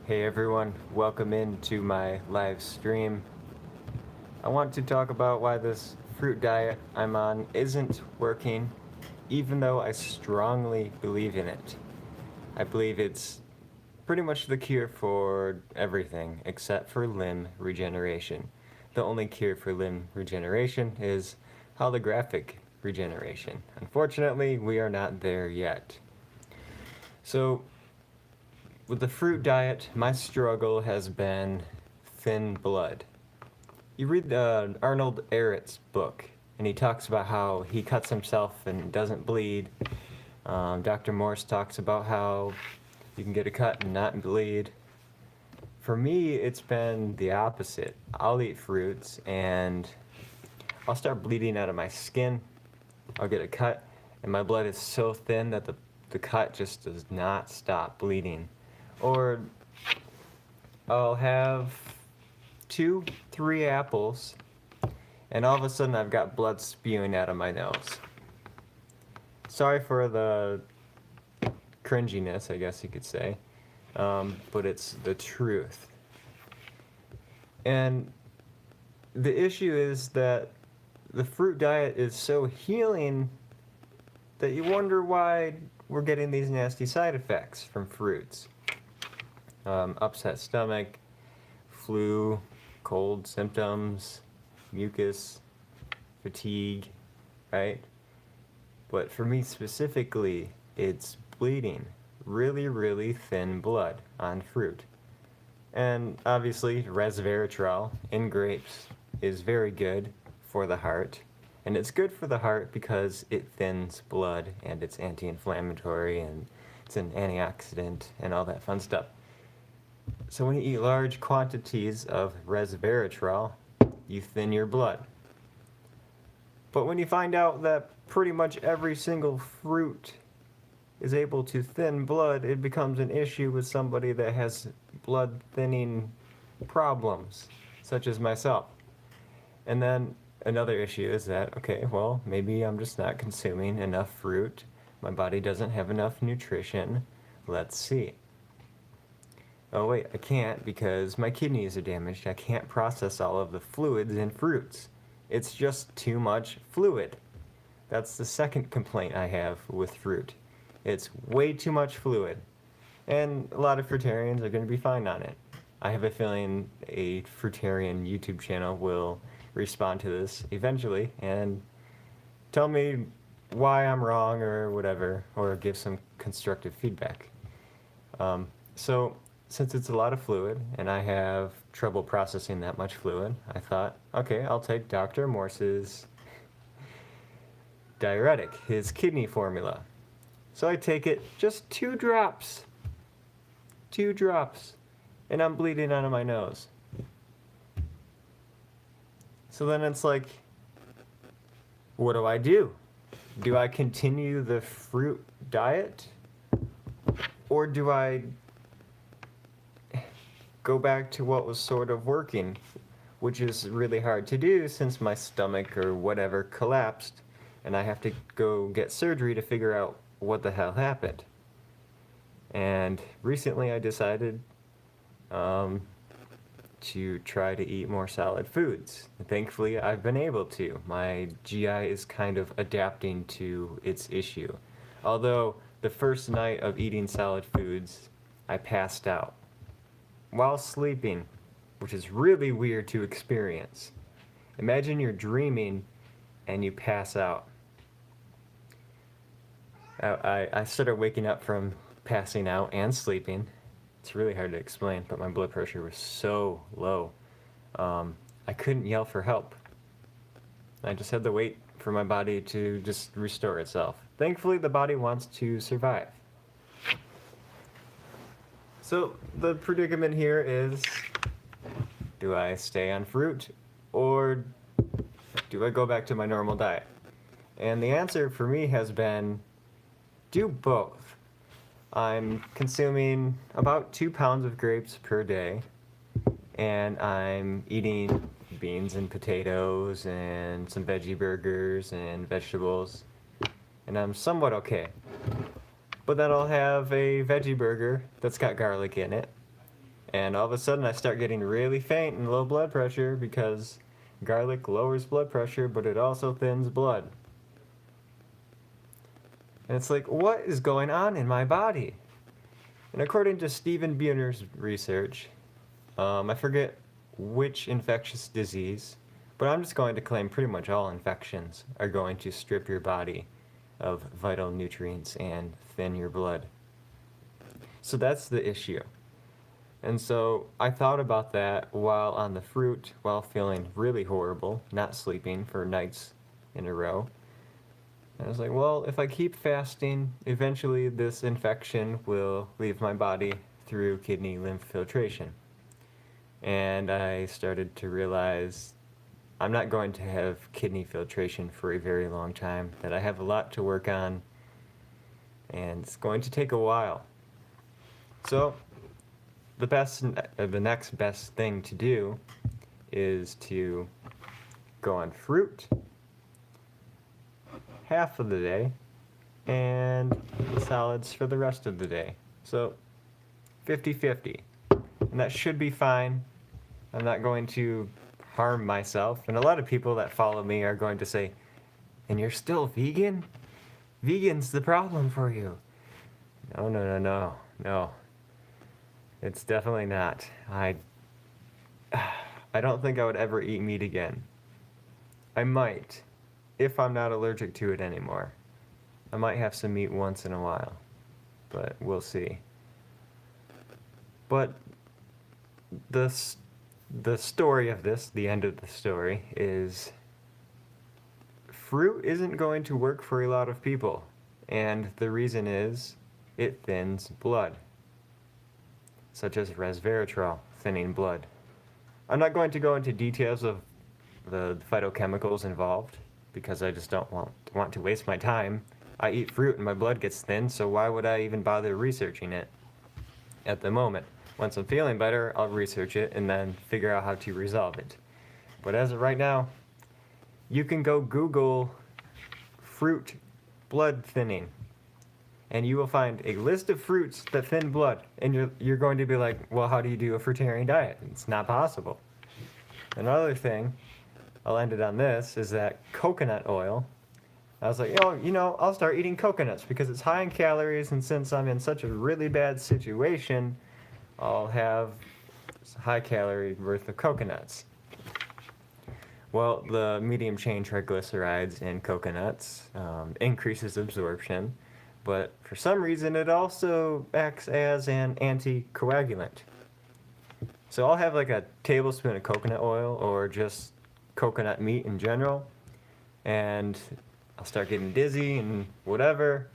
Hey everyone, welcome into my live stream. I want to talk about why this fruit diet I'm on isn't working, even though I strongly believe in it. I believe it's pretty much the cure for everything except for limb regeneration. The only cure for limb regeneration is holographic regeneration. Unfortunately, we are not there yet. So, with the fruit diet, my struggle has been thin blood. You read Arnold Ehret's book, and he talks about how he cuts himself and doesn't bleed. Dr. Morse talks about how you can get a cut and not bleed. For me, it's been the opposite. I'll eat fruits and I'll start bleeding out of my skin. I'll get a cut, and my blood is so thin that the cut just does not stop bleeding. Or I'll have 2, 3 apples, and all of a sudden I've got blood spewing out of my nose. Sorry for the cringiness, I guess you could say, but it's the truth. And the issue is that the fruit diet is so healing that you wonder why we're getting these nasty side effects from fruits. Upset stomach, flu, cold symptoms, mucus, fatigue, right? But for me specifically, it's bleeding, really, really thin blood on fruit. And obviously, resveratrol in grapes is very good for the heart. And it's good for the heart because it thins blood and it's anti-inflammatory and it's an antioxidant and all that fun stuff. So when you eat large quantities of resveratrol, you thin your blood. But when you find out that pretty much every single fruit is able to thin blood, it becomes an issue with somebody that has blood thinning problems, such as myself. And then another issue is that, okay, well, maybe I'm just not consuming enough fruit. My body doesn't have enough nutrition. Let's see. Oh wait, I can't because my kidneys are damaged. I can't process all of the fluids in fruits. It's just too much fluid. That's the second complaint I have with fruit. It's way too much fluid. And a lot of fruitarians are going to be fine on it. I have a feeling a fruitarian YouTube channel will respond to this eventually and tell me why I'm wrong or whatever, or give some constructive feedback. Since it's a lot of fluid and I have trouble processing that much fluid, I thought, okay, I'll take Dr. Morse's diuretic, his kidney formula. So I take it just 2 drops. 2 drops. And I'm bleeding out of my nose. So then it's like, what do I do? Do I continue the fruit diet? Or do I go back to what was sort of working, which is really hard to do since my stomach or whatever collapsed and I have to go get surgery to figure out what the hell happened. And recently I decided to try to eat more solid foods. Thankfully, I've been able to. My GI is kind of adapting to its issue. Although the first night of eating solid foods, I passed out while sleeping, which is really weird to experience. Imagine you're dreaming and you pass out. I started waking up from passing out and sleeping. It's really hard to explain, but my blood pressure was so low. I couldn't yell for help. I just had to wait for my body to just restore itself. Thankfully, the body wants to survive. So the predicament here is, do I stay on fruit or do I go back to my normal diet? And the answer for me has been, do both. I'm consuming about 2 pounds of grapes per day, and I'm eating beans and potatoes and some veggie burgers and vegetables, and I'm somewhat okay. But then I'll have a veggie burger that's got garlic in it, And all of a sudden I start getting really faint and low blood pressure because garlic lowers blood pressure, but it also thins blood. And it's like, what is going on in my body? And according to Stephen Buhner's research, I forget which infectious disease, but I'm just going to claim pretty much all infections are going to strip your body of vital nutrients and thin your blood. So that's the issue. And so I thought about that while on the fruit, while feeling really horrible, not sleeping for nights in a row. And I was like, well, if I keep fasting, eventually this infection will leave my body through kidney lymph filtration. And I started to realize I'm not going to have kidney filtration for a very long time, that I have a lot to work on, and it's going to take a while. So the next best thing to do is to go on fruit half of the day and solids for the rest of the day. So 50-50. And that should be fine. I'm not going to harm myself. And a lot of people that follow me are going to say, and you're still vegan? Vegan's the problem for you. No. It's definitely not. I don't think I would ever eat meat again. I might, if I'm not allergic to it anymore. I might have some meat once in a while, but we'll see. But the story of this, the end of the story, is fruit isn't going to work for a lot of people. And the reason is it thins blood, such as resveratrol thinning blood. I'm not going to go into details of the phytochemicals involved because I just don't want to waste my time. I eat fruit and my blood gets thin, so why would I even bother researching it at the moment? Once I'm feeling better, I'll research it and then figure out how to resolve it. But as of right now, you can go Google fruit blood thinning, and you will find a list of fruits that thin blood, and you're going to be like, well, how do you do a fruitarian diet? It's not possible. Another thing, I'll end it on this, is that coconut oil. I was like, I'll start eating coconuts because it's high in calories, and since I'm in such a really bad situation, I'll have high calorie worth of coconuts. Well, the medium chain triglycerides in coconuts increases absorption, but for some reason it also acts as an anticoagulant. So I'll have like a tablespoon of coconut oil or just coconut meat in general, and I'll start getting dizzy and whatever.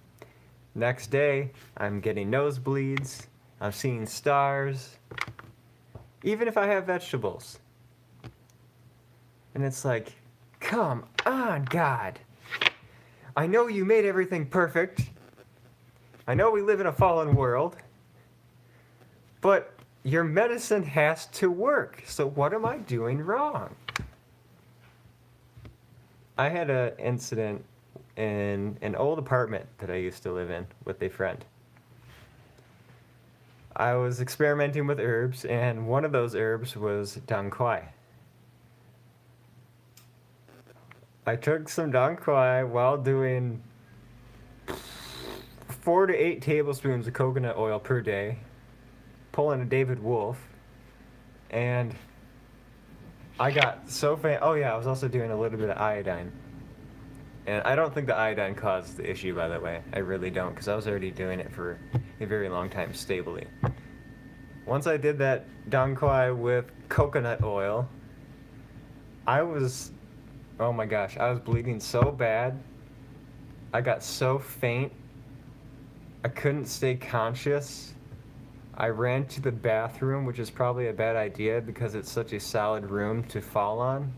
Next day, I'm getting nosebleeds, I'm seeing stars, even if I have vegetables. And it's like, come on, God. I know you made everything perfect. I know we live in a fallen world. But your medicine has to work. So what am I doing wrong? I had an incident in an old apartment that I used to live in with a friend. I was experimenting with herbs, and one of those herbs was dong quai. I took some dong quai while doing 4 to 8 tablespoons of coconut oil per day, pulling a David Wolf, and I got so faint. Oh yeah, I was also doing a little bit of iodine. And I don't think the iodine caused the issue, by the way. I really don't, because I was already doing it for a very long time stably. Once I did that dong quai with coconut oil, oh my gosh, I was bleeding so bad. I got so faint. I couldn't stay conscious. I ran to the bathroom, which is probably a bad idea because it's such a solid room to fall on.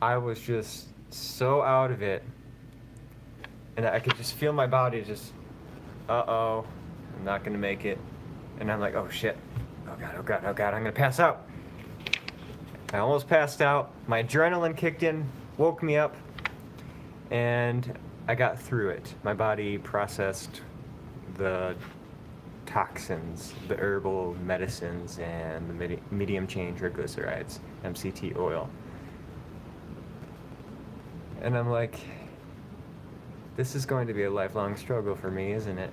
I was just so out of it, and I could just feel my body just, I'm not gonna make it. And I'm like, oh shit, oh god, I'm gonna pass out. I almost passed out. My adrenaline kicked in, woke me up, and I got through it. My body processed the toxins, the herbal medicines, and the medium chain triglycerides, MCT oil. And I'm like, this is going to be a lifelong struggle for me, isn't it?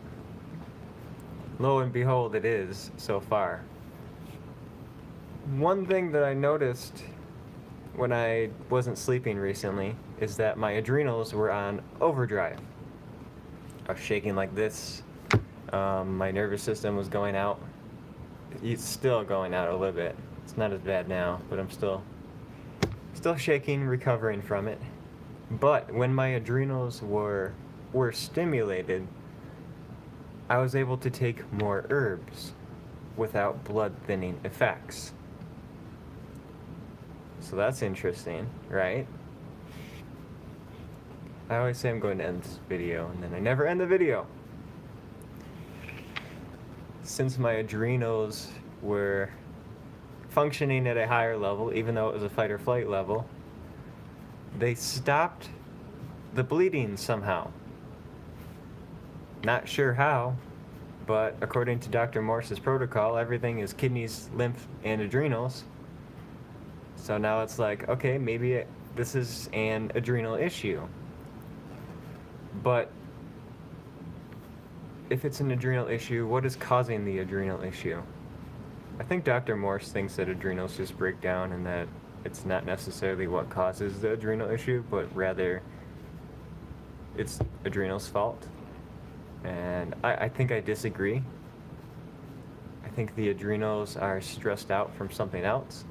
Lo and behold, it is so far. One thing that I noticed when I wasn't sleeping recently is that my adrenals were on overdrive. I was shaking like this. My nervous system was going out. It's still going out a little bit. It's not as bad now, but I'm still shaking, recovering from it. But when my adrenals were stimulated, I was able to take more herbs without blood thinning effects. So that's interesting, right? I always say I'm going to end this video, and then I never end the video. Since my adrenals were functioning at a higher level, even though it was a fight or flight level, they stopped the bleeding somehow. Not sure how, but according to Dr. Morse's protocol, everything is kidneys, lymph, and adrenals. So now it's like, okay, maybe this is an adrenal issue. But if it's an adrenal issue, what is causing the adrenal issue? I think Dr. Morse thinks that adrenals just break down and that it's not necessarily what causes the adrenal issue, but rather it's adrenal's fault. And I think I disagree. I think the adrenals are stressed out from something else.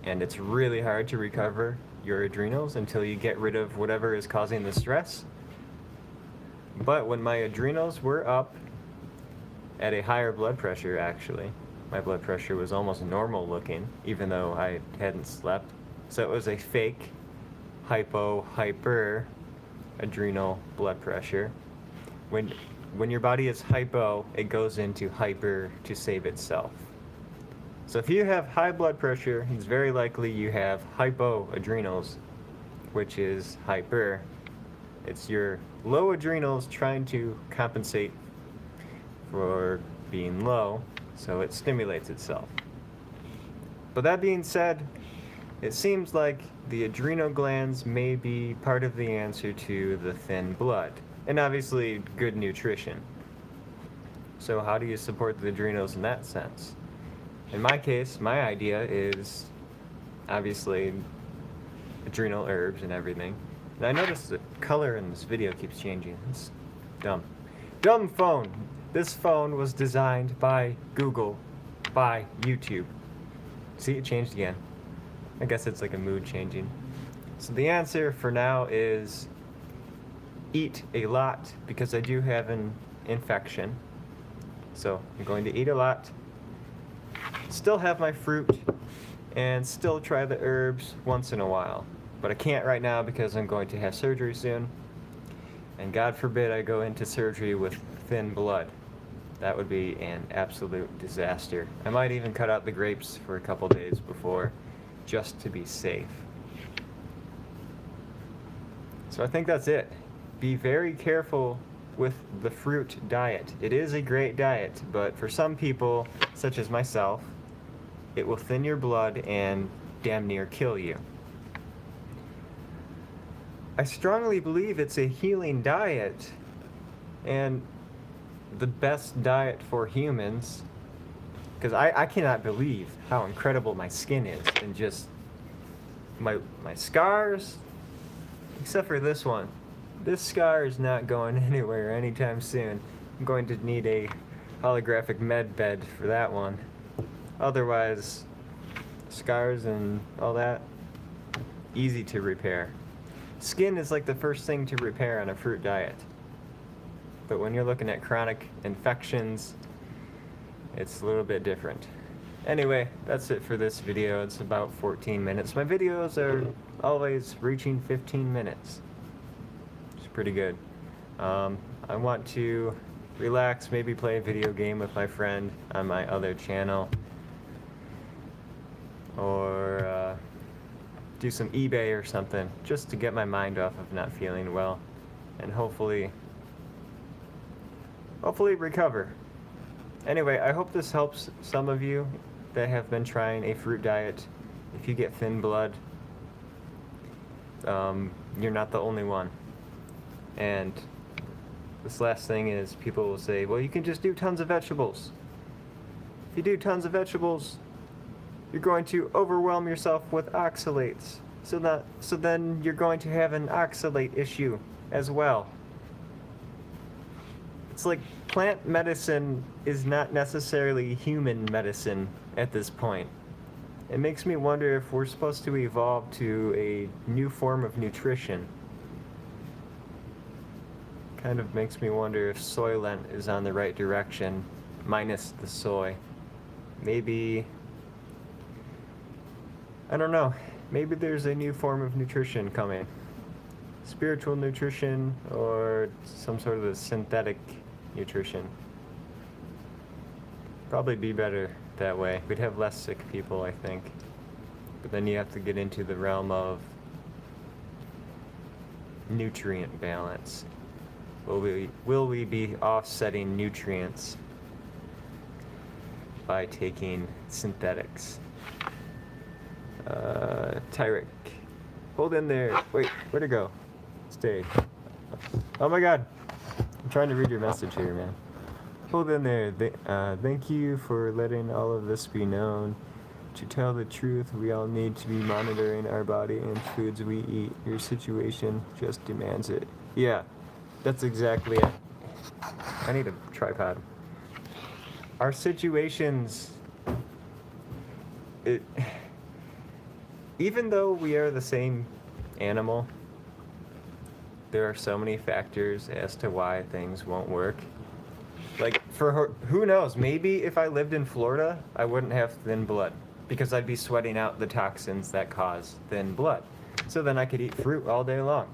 And it's really hard to recover your adrenals until you get rid of whatever is causing the stress. But when my adrenals were up at a higher blood pressure, actually, my blood pressure was almost normal looking, even though I hadn't slept. So it was a fake hyper adrenal blood pressure. When your body is hypo, it goes into hyper to save itself. So if you have high blood pressure, it's very likely you have hypoadrenals, which is hyper. It's your low adrenals trying to compensate for being low, so it stimulates itself. But that being said, it seems like the adrenal glands may be part of the answer to the thin blood, and obviously good nutrition. So how do you support the adrenals in that sense? In my case, my idea is obviously adrenal herbs and everything. And I noticed the color in this video keeps changing. It's dumb. Dumb phone! This phone was designed by Google, by YouTube. See, it changed again. I guess it's like a mood changing. So the answer for now is eat a lot, because I do have an infection. So I'm going to eat a lot, still have my fruit, and still try the herbs once in a while. But I can't right now because I'm going to have surgery soon. And God forbid I go into surgery with thin blood. That would be an absolute disaster. I might even cut out the grapes for a couple days before, just to be safe. So I think that's it. Be very careful with the fruit diet. It is a great diet, but for some people, such as myself, it will thin your blood and damn near kill you. I strongly believe it's a healing diet and the best diet for humans, because I cannot believe how incredible my skin is, and just my scars, except for this one. This scar is not going anywhere anytime soon. I'm going to need a holographic med bed for that one. Otherwise, scars and all that, easy to repair. Skin is like the first thing to repair on a fruit diet. But when you're looking at chronic infections, it's a little bit different. Anyway, that's it for this video. It's about 14 minutes. My videos are always reaching 15 minutes. It's pretty good. I want to relax, maybe play a video game with my friend on my other channel. Or do some eBay or something, just to get my mind off of not feeling well. And hopefully recover. Anyway, I hope this helps some of you that have been trying a fruit diet. If you get thin blood, you're not the only one. And this last thing is, people will say, well, you can just do tons of vegetables. If you do tons of vegetables, you're going to overwhelm yourself with oxalates. So then you're going to have an oxalate issue as well. It's like plant medicine is not necessarily human medicine at this point. It makes me wonder if we're supposed to evolve to a new form of nutrition. Kind of makes me wonder if Soylent is on the right direction, minus the soy. Maybe, I don't know, maybe there's a new form of nutrition coming. Spiritual nutrition or some sort of a synthetic nutrition. Probably be better that way. We'd have less sick people, I think. But then you have to get into the realm of nutrient balance. Will we be offsetting nutrients by taking synthetics? Tyric, hold in there. Wait, where'd it go? Stay. Oh my god. I'm trying to read your message here, man. Hold in there. Thank you for letting all of this be known. To tell the truth, we all need to be monitoring our body and foods we eat. Your situation just demands it. Yeah, that's exactly it. I need a tripod. Our situations... Even though we are the same animal, there are so many factors as to why things won't work. Like, for her, who knows, maybe if I lived in Florida, I wouldn't have thin blood, because I'd be sweating out the toxins that cause thin blood. So then I could eat fruit all day long.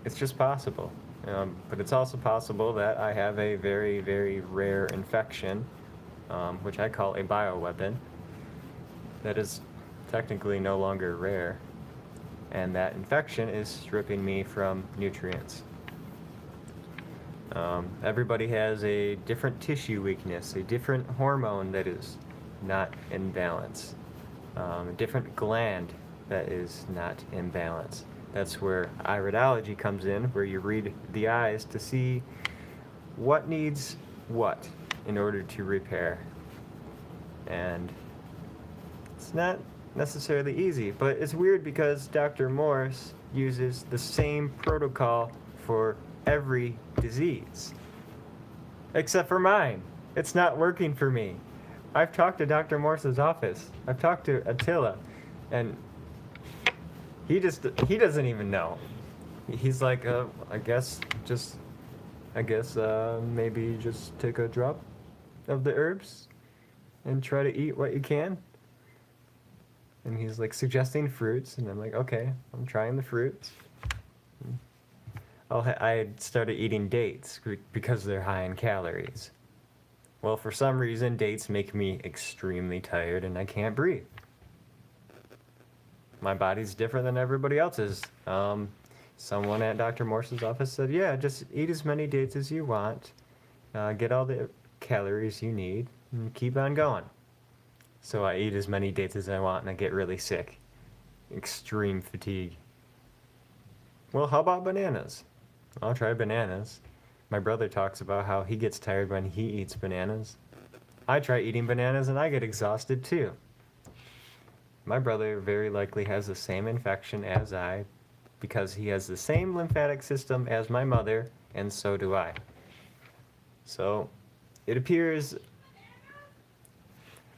It's just possible. But it's also possible that I have a very, very rare infection, which I call a bioweapon, that is technically no longer rare, and that infection is stripping me from nutrients. Everybody has a different tissue weakness, a different hormone that is not in balance, a different gland that is not in balance. That's where iridology comes in, where you read the eyes to see what needs what in order to repair. And it's not necessarily easy, but it's weird because Dr. Morse uses the same protocol for every disease, except for mine. It's not working for me. I've talked to Dr. Morse's office. I've talked to Attila, and he doesn't even know. He's like, I guess maybe just take a drop of the herbs and try to eat what you can. And he's like suggesting fruits, and I'm like, okay, I'm trying the fruits. I had started eating dates because they're high in calories. Well, for some reason, dates make me extremely tired and I can't breathe. My body's different than everybody else's. Someone at Dr. Morse's office said, yeah, just eat as many dates as you want, get all the calories you need, and keep on going. So I eat as many dates as I want and I get really sick. Extreme fatigue. Well, how about bananas? I'll try bananas. My brother talks about how he gets tired when he eats bananas. I try eating bananas and I get exhausted too. My brother very likely has the same infection as I, because he has the same lymphatic system as my mother, and so do I. So it appears...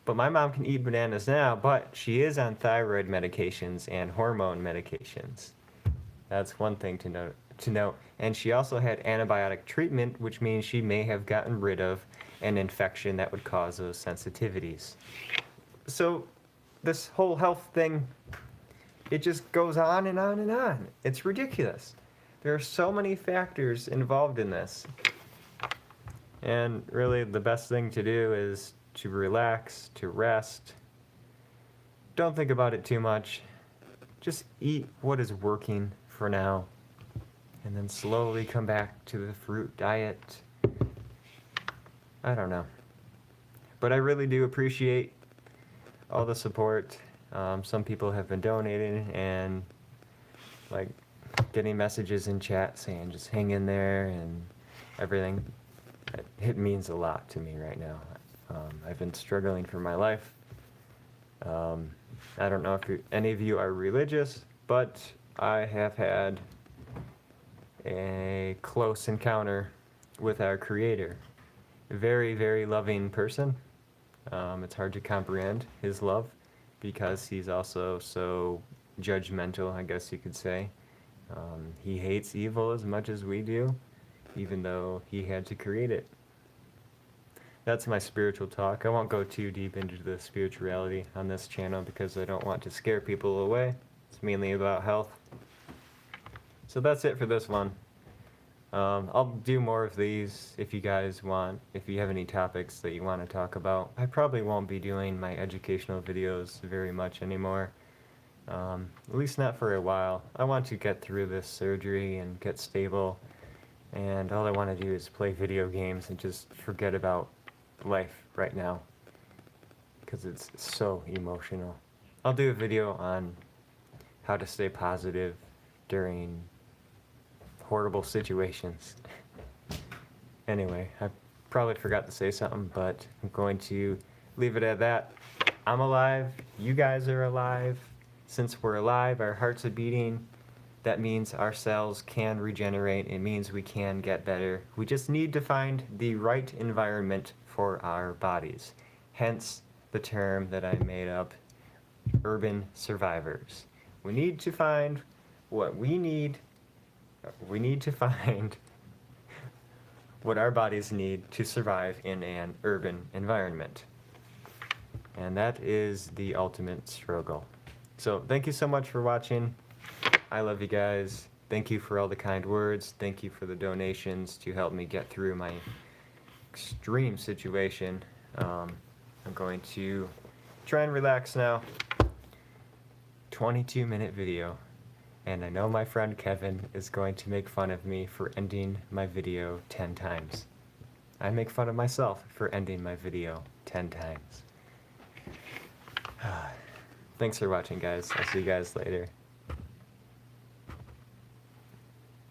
But my mom can eat bananas now, but she is on thyroid medications and hormone medications. That's one thing to note. And she also had antibiotic treatment, which means she may have gotten rid of an infection that would cause those sensitivities. So this whole health thing, it just goes on and on and on. It's ridiculous. There are so many factors involved in this. And really the best thing to do is to relax, to rest. Don't think about it too much. Just eat what is working for now, and then slowly come back to the fruit diet. I don't know. But I really do appreciate all the support. Some people have been donating and like getting messages in chat saying just hang in there and everything. It means a lot to me right now. I've been struggling for my life. I don't know if any of you are religious, but I have had a close encounter with our Creator. A very, very loving person. It's hard to comprehend his love because he's also so judgmental, I guess you could say. He hates evil as much as we do, even though he had to create it. That's my spiritual talk. I won't go too deep into the spirituality on this channel because I don't want to scare people away. It's mainly about health. So that's it for this one. I'll do more of these if you guys want, if you have any topics that you want to talk about. I probably won't be doing my educational videos very much anymore. At least not for a while. I want to get through this surgery and get stable, and all I want to do is play video games and just forget about life right now, because it's so emotional. I'll do a video on how to stay positive during horrible situations. Anyway, I probably forgot to say something, but I'm going to leave it at that. I'm alive, you guys are alive. Since we're alive, our hearts are beating. That means our cells can regenerate. It means we can get better. We just need to find the right environment for our bodies. Hence the term that I made up, urban survivors. We need to find what we need. We need to find what our bodies need to survive in an urban environment. And that is the ultimate struggle. So thank you so much for watching. I love you guys. Thank you for all the kind words. Thank you for the donations to help me get through my extreme situation. I'm going to try and relax now. 22-minute video. And I know my friend Kevin is going to make fun of me for ending my video 10 times. I make fun of myself for ending my video 10 times. Thanks for watching, guys. I'll see you guys later.